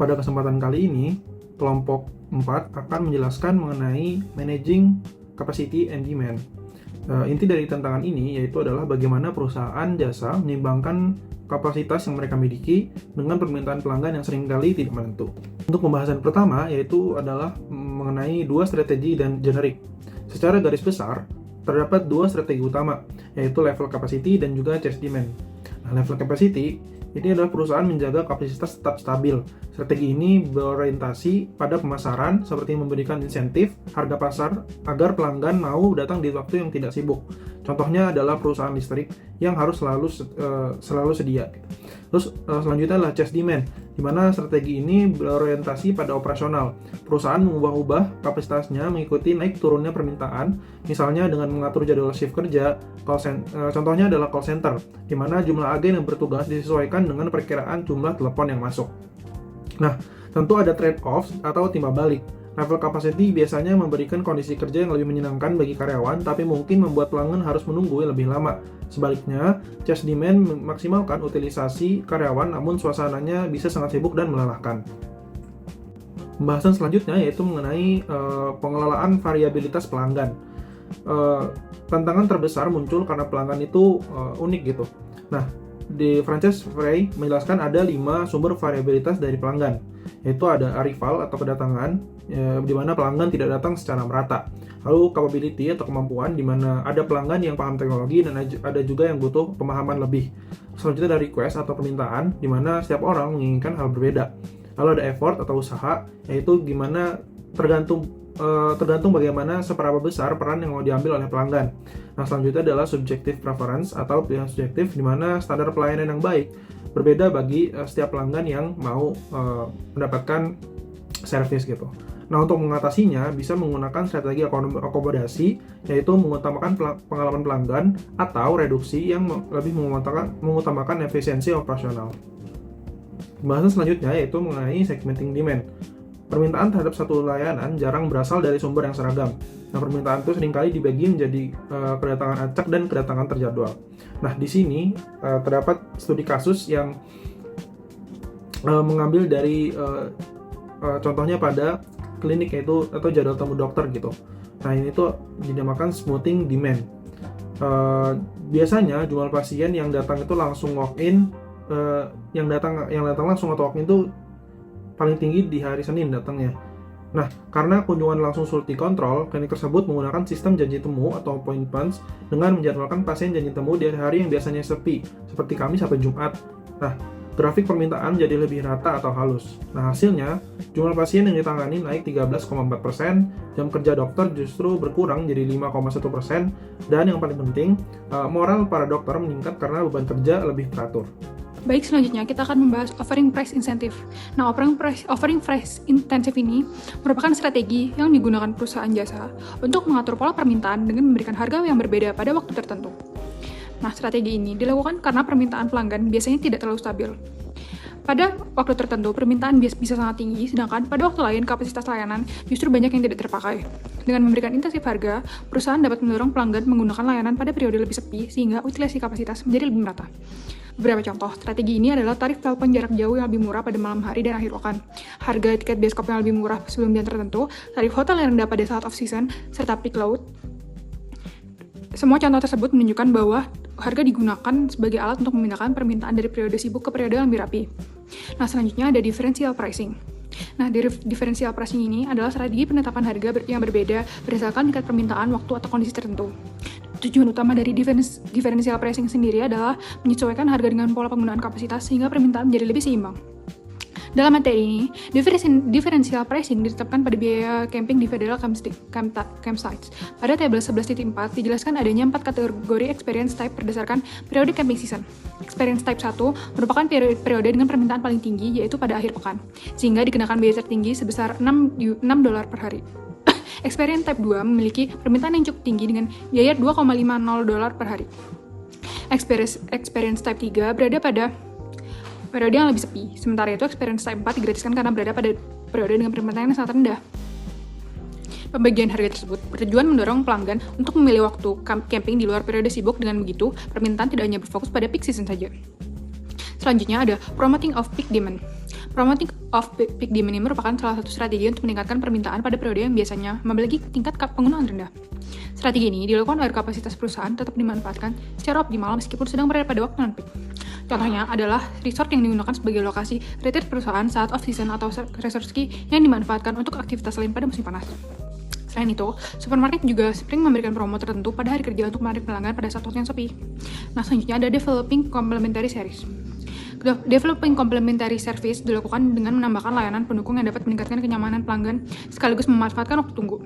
Pada kesempatan kali ini, kelompok 4 akan menjelaskan mengenai managing capacity and demand. Inti dari tantangan ini yaitu adalah bagaimana perusahaan jasa menyeimbangkan kapasitas yang mereka miliki dengan permintaan pelanggan yang seringkali tidak menentu. Untuk pembahasan pertama yaitu adalah mengenai dua strategi dan generik. Secara garis besar, terdapat dua strategi utama, yaitu level capacity dan juga chase demand. Nah, level capacity ini adalah perusahaan menjaga kapasitas tetap stabil. Strategi ini berorientasi pada pemasaran seperti memberikan insentif harga pasar agar pelanggan mau datang di waktu yang tidak sibuk. Contohnya adalah perusahaan listrik yang harus selalu sedia. Terus selanjutnya adalah chase demand, di mana strategi ini berorientasi pada operasional. Perusahaan mengubah-ubah kapasitasnya mengikuti naik turunnya permintaan, misalnya dengan mengatur jadwal shift kerja. Contohnya adalah call center, di mana jumlah agen yang bertugas disesuaikan dengan perkiraan jumlah telepon yang masuk. Nah, tentu ada trade-off atau timbal balik. Level capacity biasanya memberikan kondisi kerja yang lebih menyenangkan bagi karyawan, tapi mungkin membuat pelanggan harus menunggu lebih lama. Sebaliknya, chase demand memaksimalkan utilisasi karyawan, namun suasananya bisa sangat sibuk dan melelahkan. Pembahasan selanjutnya yaitu mengenai pengelolaan variabilitas pelanggan. Tantangan terbesar muncul karena pelanggan itu unik gitu. Nah, di Frances Frey menjelaskan ada 5 sumber variabilitas dari pelanggan, yaitu ada arrival atau kedatangan, di mana pelanggan tidak datang secara merata. Lalu capability atau kemampuan, di mana ada pelanggan yang paham teknologi dan ada juga yang butuh pemahaman lebih. Selanjutnya ada request atau permintaan, di mana setiap orang menginginkan hal berbeda. Lalu ada effort atau usaha, yaitu gimana tergantung bagaimana seberapa besar peran yang mau diambil oleh pelanggan. Nah, selanjutnya adalah subjective preference atau pilihan subjektif, di mana standar pelayanan yang baik berbeda bagi setiap pelanggan yang mau mendapatkan servis gitu. Nah, untuk mengatasinya bisa menggunakan strategi akomodasi, yaitu mengutamakan pengalaman pelanggan atau reduksi yang lebih mengutamakan efisiensi operasional. Pembahasan selanjutnya yaitu mengenai segmenting demand. Permintaan terhadap satu layanan jarang berasal dari sumber yang seragam. Nah, permintaan itu seringkali dibagi menjadi kedatangan acak dan kedatangan terjadwal. Nah, di sini terdapat studi kasus yang mengambil dari contohnya pada klinik yaitu atau jadwal temu dokter gitu. Nah, ini tuh dinamakan smoothing demand. Biasanya jumlah pasien yang datang itu langsung walk-in, yang datang langsung atau walk-in itu paling tinggi di hari Senin datangnya. Nah, karena kunjungan langsung sulit dikontrol, klinik tersebut menggunakan sistem janji temu atau appointments dengan menjadwalkan pasien janji temu di hari yang biasanya sepi, seperti Kamis sampai Jumat. Nah, grafik permintaan jadi lebih rata atau halus. Nah, hasilnya, jumlah pasien yang ditangani naik 13,4%, jam kerja dokter justru berkurang jadi 5,1%, dan yang paling penting, moral para dokter meningkat karena beban kerja lebih teratur. Baik, selanjutnya kita akan membahas offering price incentive. Nah, offering price incentive ini merupakan strategi yang digunakan perusahaan jasa untuk mengatur pola permintaan dengan memberikan harga yang berbeda pada waktu tertentu. Nah, strategi ini dilakukan karena permintaan pelanggan biasanya tidak terlalu stabil. Pada waktu tertentu, permintaan bisa sangat tinggi, sedangkan pada waktu lain kapasitas layanan justru banyak yang tidak terpakai. Dengan memberikan insentif harga, perusahaan dapat mendorong pelanggan menggunakan layanan pada periode lebih sepi sehingga utilisasi kapasitas menjadi lebih merata. Beberapa contoh strategi ini adalah tarif telepon jarak jauh yang lebih murah pada malam hari dan akhir pekan, harga tiket bioskop yang lebih murah sebelum jam tertentu, tarif hotel yang rendah pada saat off-season, serta peak load. Semua contoh tersebut menunjukkan bahwa harga digunakan sebagai alat untuk memindahkan permintaan dari periode sibuk ke periode yang lebih rapi. Nah, selanjutnya ada differential pricing. Nah, differential pricing ini adalah strategi penetapan harga yang berbeda berdasarkan tingkat permintaan, waktu, atau kondisi tertentu. Tujuan utama dari differential pricing sendiri adalah menyesuaikan harga dengan pola penggunaan kapasitas sehingga permintaan menjadi lebih seimbang. Dalam materi ini, differential pricing ditetapkan pada biaya camping di Federal Campsites. Pada tabel 11.4 dijelaskan adanya 4 kategori experience type berdasarkan periode camping season. Experience type 1 merupakan periode dengan permintaan paling tinggi, yaitu pada akhir pekan, sehingga dikenakan biaya tertinggi sebesar $6 per hari. Experience Type 2 memiliki permintaan yang cukup tinggi dengan biaya $2,50 per hari. Experience Type 3 berada pada periode yang lebih sepi, sementara itu Experience Type 4 digratiskan karena berada pada periode dengan permintaan yang sangat rendah. Pembagian harga tersebut bertujuan mendorong pelanggan untuk memilih waktu camping di luar periode sibuk. Dengan begitu, permintaan tidak hanya berfokus pada peak season saja. Selanjutnya ada promoting of peak demand. Promoting of peak demand ini merupakan salah satu strategi untuk meningkatkan permintaan pada periode yang biasanya memiliki tingkat penggunaan rendah. Strategi ini dilakukan agar kapasitas perusahaan tetap dimanfaatkan secara optimal meskipun sedang berada pada waktu non-peak. Contohnya adalah resort yang digunakan sebagai lokasi retreat perusahaan saat off-season atau resort ski yang dimanfaatkan untuk aktivitas lain pada musim panas. Selain itu, supermarket juga sering memberikan promo tertentu pada hari kerja untuk menarik pelanggan pada saat waktu yang sepi. Nah, selanjutnya ada developing complementary service. Developing complementary service dilakukan dengan menambahkan layanan pendukung yang dapat meningkatkan kenyamanan pelanggan sekaligus memanfaatkan waktu tunggu.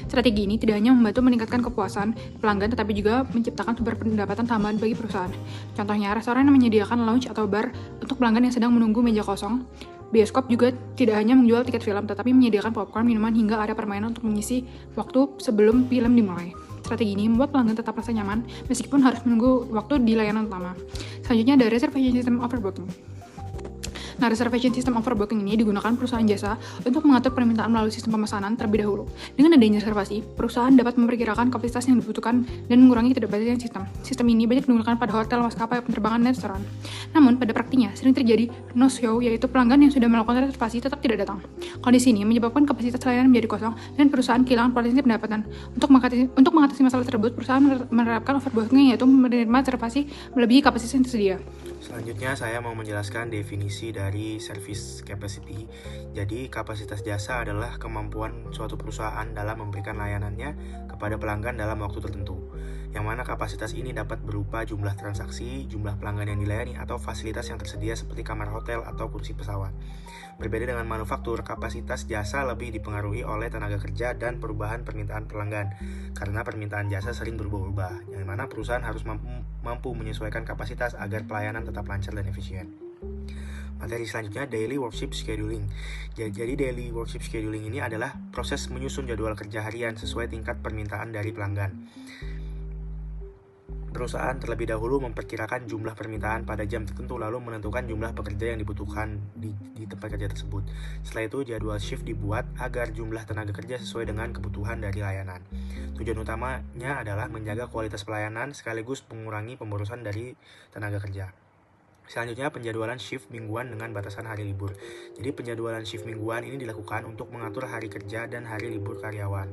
Strategi ini tidak hanya membantu meningkatkan kepuasan pelanggan tetapi juga menciptakan sumber pendapatan tambahan bagi perusahaan. Contohnya, restoran yang menyediakan lounge atau bar untuk pelanggan yang sedang menunggu meja kosong. Bioskop juga tidak hanya menjual tiket film tetapi menyediakan popcorn, minuman hingga area permainan untuk mengisi waktu sebelum film dimulai. Strategi ini membuat pelanggan tetap merasa nyaman meskipun harus menunggu waktu di layanan utama. Selanjutnya ada reservation system overbooking. Nah, reservation system overbooking ini digunakan perusahaan jasa untuk mengatur permintaan melalui sistem pemesanan terlebih dahulu. Dengan adanya reservasi, perusahaan dapat memperkirakan kapasitas yang dibutuhkan dan mengurangi ketidakpastian sistem. Sistem ini banyak digunakan pada hotel, maskapai, penerbangan, dan restoran. Namun, pada praktiknya sering terjadi no-show, yaitu pelanggan yang sudah melakukan reservasi tetap tidak datang. Kondisi ini menyebabkan kapasitas layanan menjadi kosong dan perusahaan kehilangan potensi pendapatan. Untuk mengatasi masalah tersebut, perusahaan menerapkan overbooking, yaitu menerima reservasi melebihi kapasitas yang tersedia. Selanjutnya saya mau menjelaskan definisi dari service capacity. Jadi kapasitas jasa adalah kemampuan suatu perusahaan dalam memberikan layanannya kepada pelanggan dalam waktu tertentu. Yang mana kapasitas ini dapat berupa jumlah transaksi, jumlah pelanggan yang dilayani, atau fasilitas yang tersedia seperti kamar hotel atau kursi pesawat. Berbeda dengan manufaktur, kapasitas jasa lebih dipengaruhi oleh tenaga kerja dan perubahan permintaan pelanggan. Karena permintaan jasa sering berubah-ubah, yang mana perusahaan harus mampu menyesuaikan kapasitas agar pelayanan tetap lancar dan efisien. Materi selanjutnya, daily workship scheduling. Jadi daily workship scheduling ini adalah proses menyusun jadwal kerja harian sesuai tingkat permintaan dari pelanggan. Perusahaan terlebih dahulu memperkirakan jumlah permintaan pada jam tertentu lalu menentukan jumlah pekerja yang dibutuhkan di tempat kerja tersebut. Setelah itu jadwal shift dibuat agar jumlah tenaga kerja sesuai dengan kebutuhan dari layanan. Tujuan utamanya adalah menjaga kualitas pelayanan sekaligus mengurangi pemborosan dari tenaga kerja. Selanjutnya penjadwalan shift mingguan dengan batasan hari libur. Jadi penjadwalan shift mingguan ini dilakukan untuk mengatur hari kerja dan hari libur karyawan,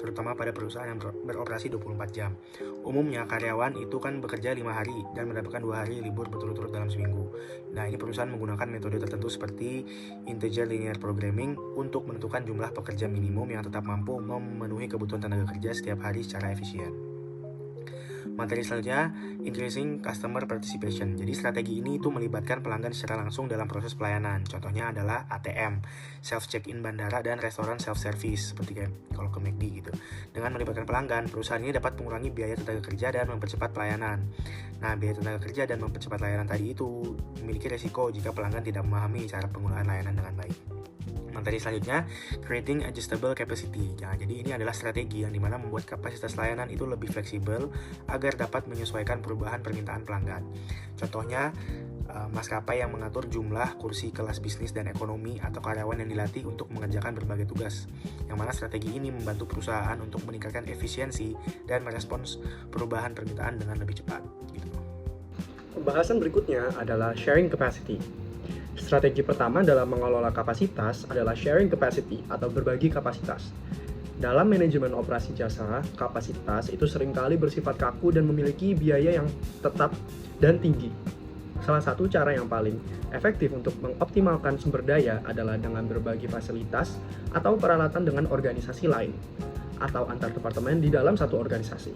terutama pada perusahaan yang beroperasi 24 jam. Umumnya karyawan itu kan bekerja 5 hari dan mendapatkan 2 hari libur berturut-turut dalam seminggu. Nah, ini perusahaan menggunakan metode tertentu seperti integer linear programming untuk menentukan jumlah pekerja minimum yang tetap mampu memenuhi kebutuhan tenaga kerja setiap hari secara efisien. Materi selanjutnya, increasing customer participation. Jadi strategi ini itu melibatkan pelanggan secara langsung dalam proses pelayanan. Contohnya adalah ATM, self check-in bandara, dan restoran self-service seperti kayak kalau ke McD gitu. Dengan melibatkan pelanggan, perusahaan ini dapat mengurangi biaya tenaga kerja dan mempercepat pelayanan. Nah, biaya tenaga kerja dan mempercepat layanan tadi itu memiliki resiko jika pelanggan tidak memahami cara penggunaan layanan dengan baik. Materi selanjutnya, creating adjustable capacity. Nah, jadi ini adalah strategi yang dimana membuat kapasitas layanan itu lebih fleksibel agar dapat menyesuaikan perubahan permintaan pelanggan. Contohnya, maskapai yang mengatur jumlah kursi kelas bisnis dan ekonomi atau karyawan yang dilatih untuk mengerjakan berbagai tugas. Yang mana strategi ini membantu perusahaan untuk meningkatkan efisiensi dan merespons perubahan permintaan dengan lebih cepat. Gitu. Pembahasan berikutnya adalah sharing capacity. Strategi pertama dalam mengelola kapasitas adalah sharing capacity atau berbagi kapasitas. Dalam manajemen operasi jasa, kapasitas itu seringkali bersifat kaku dan memiliki biaya yang tetap dan tinggi. Salah satu cara yang paling efektif untuk mengoptimalkan sumber daya adalah dengan berbagi fasilitas atau peralatan dengan organisasi lain atau antar departemen di dalam satu organisasi.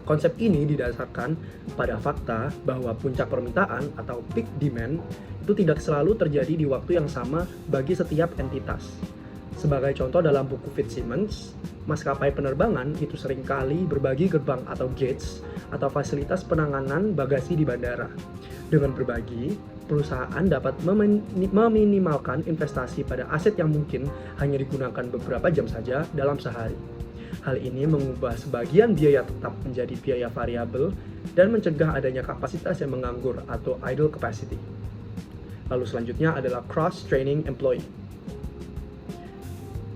Konsep ini didasarkan pada fakta bahwa puncak permintaan atau peak demand itu tidak selalu terjadi di waktu yang sama bagi setiap entitas. Sebagai contoh dalam buku Fitzsimmons, maskapai penerbangan itu seringkali berbagi gerbang atau gates atau fasilitas penanganan bagasi di bandara. Dengan berbagi, perusahaan dapat meminimalkan investasi pada aset yang mungkin hanya digunakan beberapa jam saja dalam sehari. Hal ini mengubah sebagian biaya tetap menjadi biaya variabel dan mencegah adanya kapasitas yang menganggur atau idle capacity. Lalu selanjutnya adalah cross-training employee.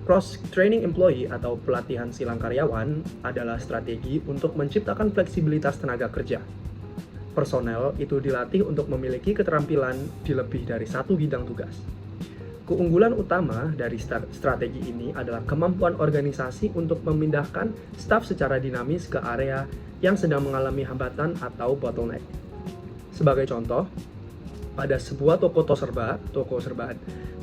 Cross-training employee atau pelatihan silang karyawan adalah strategi untuk menciptakan fleksibilitas tenaga kerja. Personel itu dilatih untuk memiliki keterampilan di lebih dari satu bidang tugas. Keunggulan utama dari strategi ini adalah kemampuan organisasi untuk memindahkan staf secara dinamis ke area yang sedang mengalami hambatan atau bottleneck. Sebagai contoh, pada sebuah toko serbaan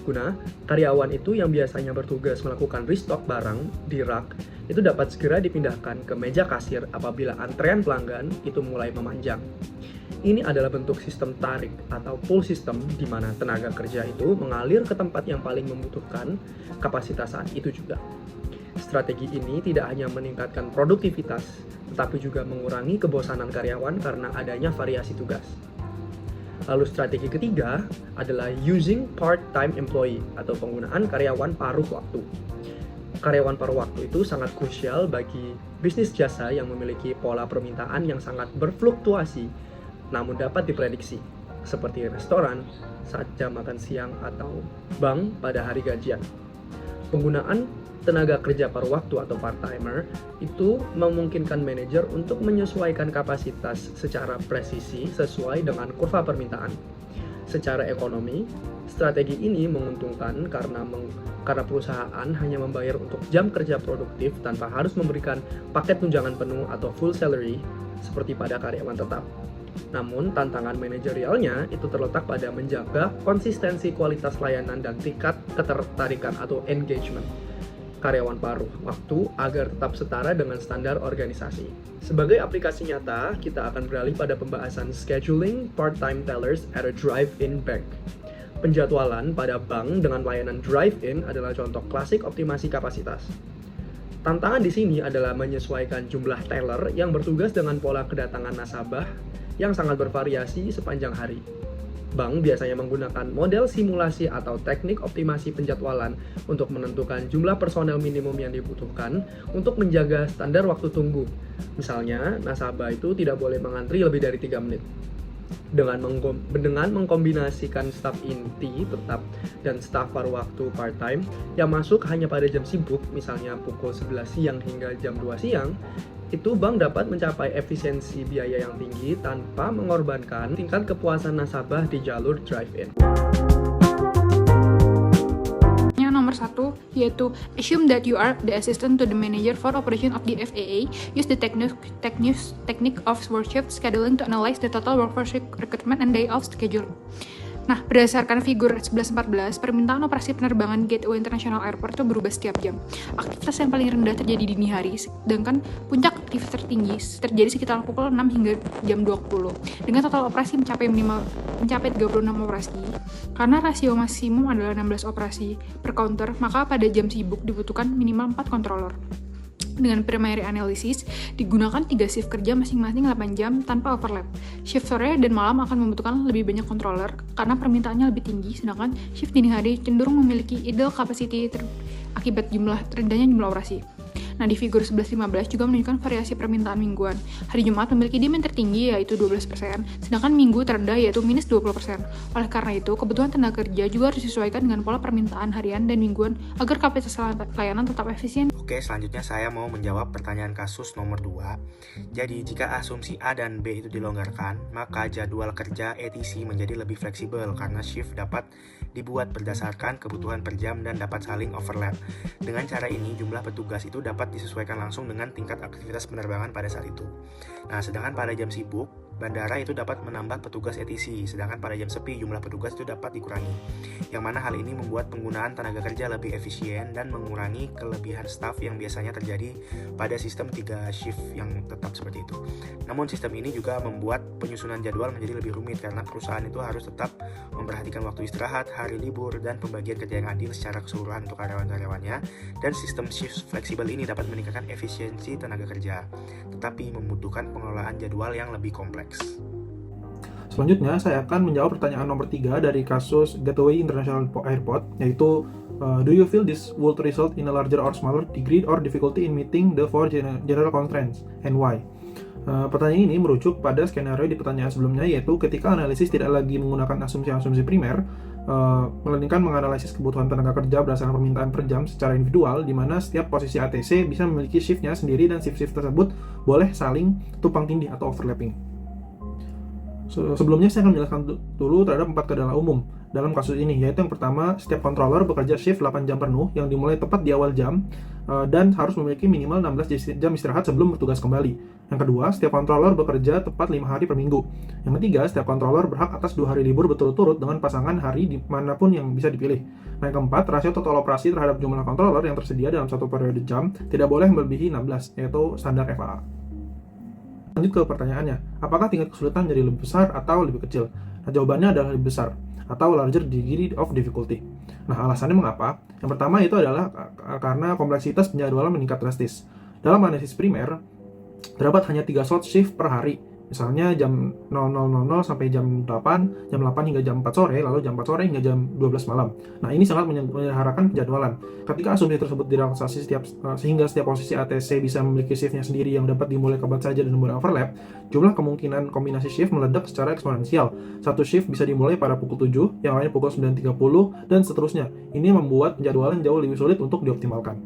guna, karyawan itu yang biasanya bertugas melakukan restock barang di rak itu dapat segera dipindahkan ke meja kasir apabila antrean pelanggan itu mulai memanjang. Ini adalah bentuk sistem tarik atau pull system di mana tenaga kerja itu mengalir ke tempat yang paling membutuhkan kapasitas saat itu juga. Strategi ini tidak hanya meningkatkan produktivitas, tetapi juga mengurangi kebosanan karyawan karena adanya variasi tugas. Lalu strategi ketiga adalah using part-time employee atau penggunaan karyawan paruh waktu. Karyawan paruh waktu itu sangat krusial bagi bisnis jasa yang memiliki pola permintaan yang sangat berfluktuasi namun dapat diprediksi, seperti restoran saat jam makan siang atau bank pada hari gajian. Penggunaan tenaga kerja paruh waktu atau part-timer itu memungkinkan manajer untuk menyesuaikan kapasitas secara presisi sesuai dengan kurva permintaan. Secara ekonomi, strategi ini menguntungkan karena perusahaan hanya membayar untuk jam kerja produktif tanpa harus memberikan paket tunjangan penuh atau full salary seperti pada karyawan tetap. Namun, tantangan manajerialnya itu terletak pada menjaga konsistensi kualitas layanan dan tingkat ketertarikan atau engagement karyawan paruh waktu agar tetap setara dengan standar organisasi. Sebagai aplikasi nyata, kita akan beralih pada pembahasan scheduling part-time tellers at a drive-in bank. Penjadwalan pada bank dengan layanan drive-in adalah contoh klasik optimasi kapasitas. Tantangan di sini adalah menyesuaikan jumlah teller yang bertugas dengan pola kedatangan nasabah yang sangat bervariasi sepanjang hari. Bank biasanya menggunakan model simulasi atau teknik optimasi penjadwalan untuk menentukan jumlah personel minimum yang dibutuhkan untuk menjaga standar waktu tunggu. Misalnya, nasabah itu tidak boleh mengantri lebih dari 3 menit. Dengan mengkombinasikan staf inti tetap dan staf paruh waktu part-time yang masuk hanya pada jam sibuk, misalnya pukul 11 siang hingga jam 2 siang, itu bank dapat mencapai efisiensi biaya yang tinggi tanpa mengorbankan tingkat kepuasan nasabah di jalur drive-in. Yang nomor 1 yaitu assume that you are the assistant to the manager for operation of the FAA. Use the technique of worksheet scheduling to analyze the total workforce recruitment and day off schedule. Nah, berdasarkan figur 11-14, permintaan operasi penerbangan Gateway International Airport itu berubah setiap jam. Aktivitas yang paling rendah terjadi di dini hari, sedangkan puncak aktivitas tertinggi terjadi sekitar pukul 6 hingga jam 20. Dengan total operasi mencapai 36 operasi. Karena rasio maksimum adalah 16 operasi per counter, maka pada jam sibuk dibutuhkan minimal 4 controller. Dengan primary analysis, digunakan 3 shift kerja masing-masing 8 jam tanpa overlap. Shift sore dan malam akan membutuhkan lebih banyak controller karena permintaannya lebih tinggi, sedangkan shift dini hari cenderung memiliki idle capacity akibat rendahnya jumlah operasi. Nah, di figur 11-15 juga menunjukkan variasi permintaan mingguan. Hari Jumat memiliki demand tertinggi yaitu 12%, sedangkan minggu terendah yaitu minus 20%. Oleh karena itu, kebutuhan tenaga kerja juga harus disesuaikan dengan pola permintaan harian dan mingguan agar kapasitas layanan tetap efisien. Oke, selanjutnya saya mau menjawab pertanyaan kasus nomor 2. Jadi, jika asumsi A dan B itu dilonggarkan, maka jadwal kerja ATC menjadi lebih fleksibel karena shift dapat dibuat berdasarkan kebutuhan per jam dan dapat saling overlap. Dengan cara ini, jumlah petugas itu dapat disesuaikan langsung dengan tingkat aktivitas penerbangan pada saat itu. Nah, sedangkan pada jam sibuk, bandara itu dapat menambah petugas ATC, sedangkan pada jam sepi jumlah petugas itu dapat dikurangi. Yang mana hal ini membuat penggunaan tenaga kerja lebih efisien dan mengurangi kelebihan staf yang biasanya terjadi pada sistem 3 shift yang tetap seperti itu. Namun sistem ini juga membuat penyusunan jadwal menjadi lebih rumit karena perusahaan itu harus tetap memperhatikan waktu istirahat, hari libur, dan pembagian kerja yang adil secara keseluruhan untuk karyawan-karyawannya. Dan sistem shift fleksibel ini dapat meningkatkan efisiensi tenaga kerja, tetapi membutuhkan pengelolaan jadwal yang lebih kompleks. Selanjutnya, saya akan menjawab pertanyaan nomor 3 dari kasus Gateway International Airport, yaitu do you feel this would result in a larger or smaller degree or difficulty in meeting the 4 general constraints and why? Pertanyaan ini merujuk pada skenario di pertanyaan sebelumnya, yaitu ketika analisis tidak lagi menggunakan asumsi-asumsi primer, melainkan menganalisis kebutuhan tenaga kerja berdasarkan permintaan per jam secara individual, di mana setiap posisi ATC bisa memiliki shift-nya sendiri dan shift-shift tersebut boleh saling tumpang tindih atau overlapping. Sebelumnya saya akan menjelaskan dulu terhadap 4 kendala umum dalam kasus ini, yaitu yang pertama, setiap controller bekerja shift 8 jam penuh yang dimulai tepat di awal jam dan harus memiliki minimal 16 jam istirahat sebelum bertugas kembali. Yang kedua, setiap controller bekerja tepat 5 hari per minggu. Yang ketiga, setiap controller berhak atas 2 hari libur berturut-turut dengan pasangan hari dimanapun yang bisa dipilih. Nah, yang keempat, rasio total operasi terhadap jumlah controller yang tersedia dalam satu periode jam tidak boleh melebihi 16, yaitu standar FAA. Lanjut ke pertanyaannya, apakah tingkat kesulitan jadi lebih besar atau lebih kecil? Nah, jawabannya adalah lebih besar, atau larger degree of difficulty. Nah, alasannya mengapa? Yang pertama itu adalah karena kompleksitas penjadwalan meningkat drastis. Dalam analisis primer, terdapat hanya 3 slot shift per hari. Misalnya jam 00.00 sampai jam 8, jam 8 hingga jam 4 sore, lalu jam 4 sore hingga jam 12 malam. Nah, ini sangat menyederhanakan penjadwalan. Ketika asumsi tersebut direlaksasi sehingga setiap posisi ATC bisa memiliki shiftnya sendiri yang dapat dimulai kapan saja dan mulai overlap, jumlah kemungkinan kombinasi shift meledak secara eksponensial. Satu shift bisa dimulai pada pukul 7, yang lainnya pukul 9.30, dan seterusnya. Ini membuat penjadwalan jauh lebih sulit untuk dioptimalkan.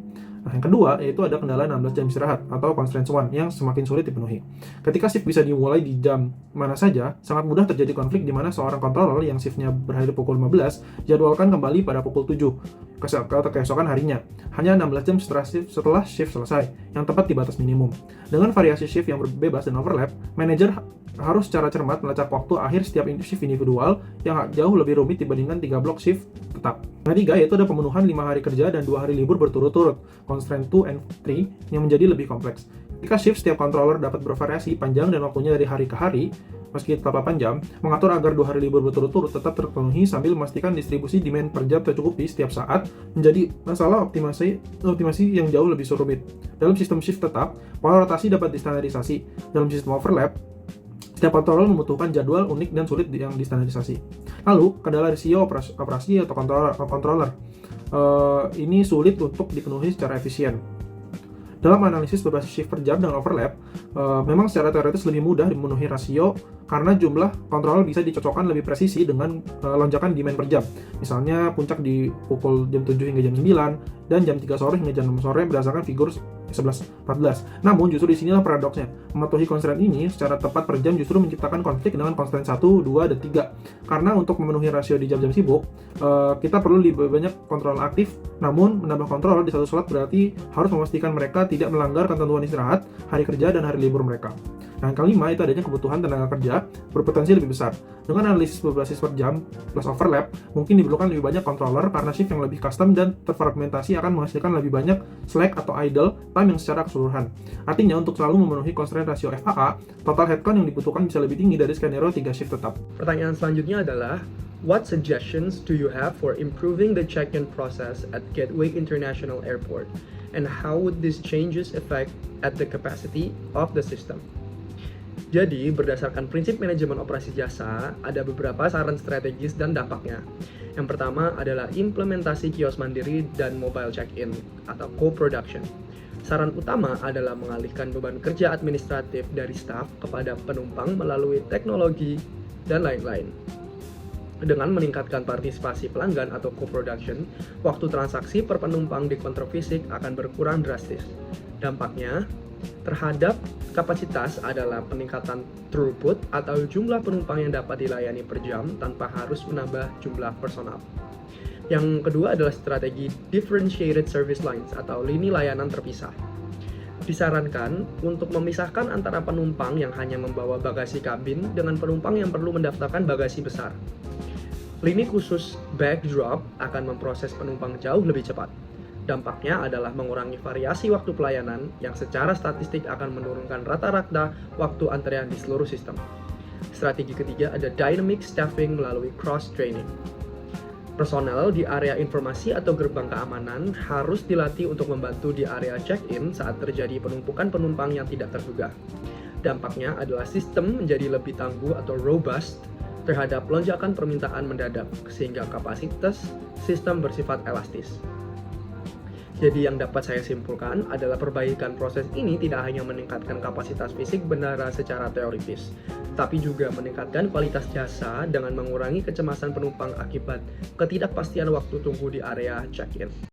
Nah, yang kedua, yaitu ada kendala 16 jam istirahat atau constraint 1 yang semakin sulit dipenuhi. Ketika shift bisa dimulai di jam mana saja, sangat mudah terjadi konflik di mana seorang controller yang shiftnya berakhir pukul 15 jadwalkan kembali pada pukul 7 keesokan harinya, hanya 16 jam setelah shift selesai, yang tepat di batas minimum. Dengan variasi shift yang bebas dan overlap, manajer harus secara cermat melacak waktu akhir setiap shift individual yang jauh lebih rumit dibandingkan 3 blok shift tetap. Yang ketiga, yaitu ada pemenuhan 5 hari kerja dan 2 hari libur berturut-turut, constraint 2 and 3, yang menjadi lebih kompleks. Ketika shift setiap controller dapat bervariasi panjang dan waktunya dari hari ke hari, meski tetap 8 jam, mengatur agar 2 hari libur berturut-turut tetap terpenuhi sambil memastikan distribusi demand per jam tercukupi setiap saat menjadi masalah optimasi yang jauh lebih rumit. Dalam sistem shift tetap, pola rotasi dapat distandarisasi. Dalam sistem overlap, setiap controller membutuhkan jadwal unik dan sulit yang distandarisasi. Lalu, kendala rasio operasi atau controller. Ini sulit untuk dipenuhi secara efisien. Dalam analisis berbasis shift per jam dan overlap, memang secara teoritis lebih mudah memenuhi rasio karena jumlah controller bisa dicocokkan lebih presisi dengan lonjakan demand per jam. Misalnya puncak di pukul jam 7 hingga jam 9 dan jam 3 sore hingga jam 6 sore berdasarkan figur 11-14. Namun justru disinilah paradoksnya. Mematuhi constraint ini secara tepat per jam justru menciptakan konflik dengan constraint 1, 2, dan 3. Karena untuk memenuhi rasio di jam-jam sibuk, kita perlu lebih banyak controller aktif, namun menambah controller di satu slot berarti harus memastikan mereka tidak melanggar ketentuan istirahat, hari kerja, dan hari libur mereka. Nah, yang kelima itu adanya kebutuhan tenaga kerja berpotensi lebih besar. Dengan analisis berbasis per jam plus overlap, mungkin diperlukan lebih banyak controller karena shift yang lebih custom dan terfragmentasi akan menghasilkan lebih banyak slack atau idle time yang secara keseluruhan. Artinya, untuk selalu memenuhi constraint rasio FAA, total headcount yang dibutuhkan bisa lebih tinggi dari skenario 3 shift tetap. Pertanyaan selanjutnya adalah, what suggestions do you have for improving the check-in process at Gatwick International Airport? And how would these changes affect at the capacity of the system? Jadi, berdasarkan prinsip manajemen operasi jasa, ada beberapa saran strategis dan dampaknya. Yang pertama adalah implementasi kios mandiri dan mobile check-in atau co-production. Saran utama adalah mengalihkan beban kerja administratif dari staf kepada penumpang melalui teknologi dan lain-lain. Dengan meningkatkan partisipasi pelanggan atau co-production, waktu transaksi per penumpang di kontrol fisik akan berkurang drastis. Dampaknya terhadap kapasitas adalah peningkatan throughput atau jumlah penumpang yang dapat dilayani per jam tanpa harus menambah jumlah personal. Yang kedua adalah strategi differentiated service lines atau lini layanan terpisah. Disarankan untuk memisahkan antara penumpang yang hanya membawa bagasi kabin dengan penumpang yang perlu mendaftarkan bagasi besar. Lini khusus bag drop akan memproses penumpang jauh lebih cepat. Dampaknya adalah mengurangi variasi waktu pelayanan yang secara statistik akan menurunkan rata-rata waktu antrean di seluruh sistem. Strategi ketiga ada dynamic staffing melalui cross-training. Personel di area informasi atau gerbang keamanan harus dilatih untuk membantu di area check-in saat terjadi penumpukan penumpang yang tidak terduga. Dampaknya adalah sistem menjadi lebih tangguh atau robust terhadap lonjakan permintaan mendadak, sehingga kapasitas sistem bersifat elastis. Jadi yang dapat saya simpulkan adalah perbaikan proses ini tidak hanya meningkatkan kapasitas fisik bandara secara teoritis, tapi juga meningkatkan kualitas jasa dengan mengurangi kecemasan penumpang akibat ketidakpastian waktu tunggu di area check-in.